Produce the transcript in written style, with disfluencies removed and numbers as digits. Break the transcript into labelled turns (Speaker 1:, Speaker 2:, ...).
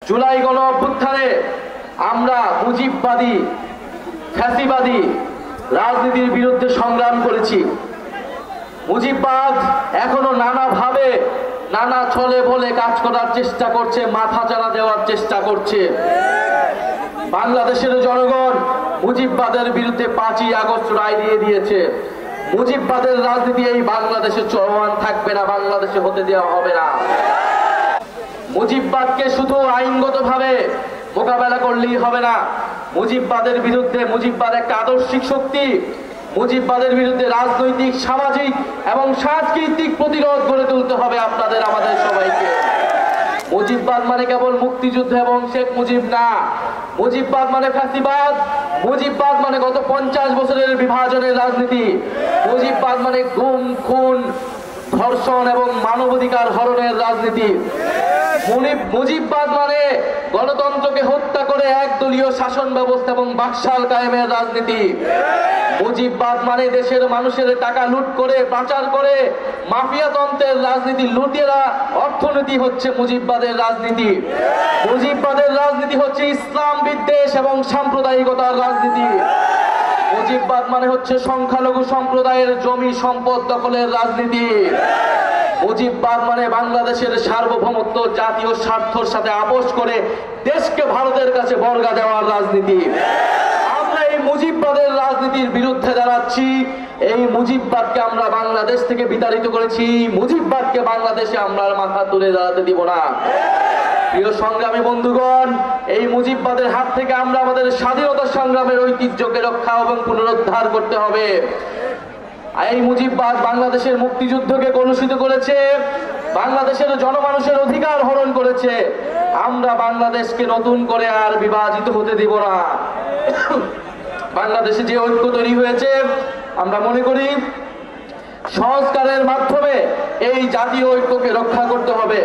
Speaker 1: জুলাই গণ অভ্যুত্থানে আমরা মুজিববাদী ফ্যাসিবাদী রাজনীতির বিরুদ্ধে সংগ্রাম করেছি। মুজিববাদ এখনো নানাভাবে নানা ছলে বলে কাজ করার চেষ্টা করছে, মাথা চাড়া দেওয়ার চেষ্টা করছে। বাংলাদেশের জনগণ মুজিববাদের বিরুদ্ধে 5ই আগস্ট রায় দিয়ে দিয়েছে। মুজিববাদের রাজনীতি এই বাংলাদেশে চলমান থাকবে না, বাংলাদেশে হতে দেওয়া হবে না। মুজিববাদকে শুধু আইনগতভাবে মোকাবেলা করলেই হবে না, মুজিববাদের বিরুদ্ধে মুজিববাদ একটা আদর্শিক শক্তি। মুজিববাদের বিরুদ্ধে রাজনৈতিক, সামাজিক এবং সাংস্কৃতিক প্রতিরোধ গড়ে তুলতে হবে আপনাদের আমাদের সবাইকে। মুজিববাদ মানে কেবল মুক্তিযুদ্ধ এবং শেখ মুজিব না, মুজিববাদ মানে ফ্যাসিবাদ, মুজিববাদ মানে গত 50 বছরের বিভাজনের রাজনীতি, মুজিববাদ মানে গুম, খুন, ধর্ষণ এবং মানবাধিকার হরণের রাজনীতি। মুজিববাদ মানে গণতন্ত্রকে হত্যা করে একদলীয় শাসন ব্যবস্থা এবং বাকশাল কায়েমের রাজনীতি। মুজিববাদ মানে দেশের মানুষের টাকা লুট করে পাচার করে মাফিয়াতন্ত্রের রাজনীতি, লুটেরা অর্থনীতি হচ্ছে মুজিববাদের রাজনীতি। মুজিববাদের রাজনীতি হচ্ছে ইসলাম বিদ্বেষ এবং সাম্প্রদায়িকতার রাজনীতি। মুজিববাদ মানে হচ্ছে সংখ্যালঘু সম্প্রদায়ের জমি সম্পদ দখলের রাজনীতি। মুজিববাদ মানে বাংলাদেশের সার্বভৌমত্ব জাতীয় স্বার্থের সাথে আপোষ করে দেশকে ভারতের কাছে বর্গা দেওয়ার রাজনীতি। আমরা এই মুজিববাদের রাজনীতির বিরুদ্ধে দাঁড়াচ্ছি। এই মুজিববাদকে আমরা বাংলাদেশ থেকে বিতাড়িত করেছি, মুজিববাদকে বাংলাদেশে আমরা মাথা তুলে দাঁড়াতে দিব না। প্রিয় সংগ্রামী বন্ধুগণ, এই মুজিববাদের হাত থেকে আমরা আমাদের স্বাধীনতা সংগ্রামের ঐতিহ্যকে রক্ষা এবং পুনরুদ্ধার করতে হবে। এই মুজিববাদ বাংলাদেশের মুক্তিযুদ্ধকে কলুষিত করেছে, বাংলাদেশের জনমানুষের অধিকার হরণ করেছে। আমরা বাংলাদেশকে নতুন করে আর বিভাজিত হতে দিব না। বাংলাদেশে যে ঐক্য তৈরি হয়েছে, আমরা মনে করি সংস্কারের মাধ্যমে এই জাতীয় ঐক্যকে রক্ষা করতে হবে।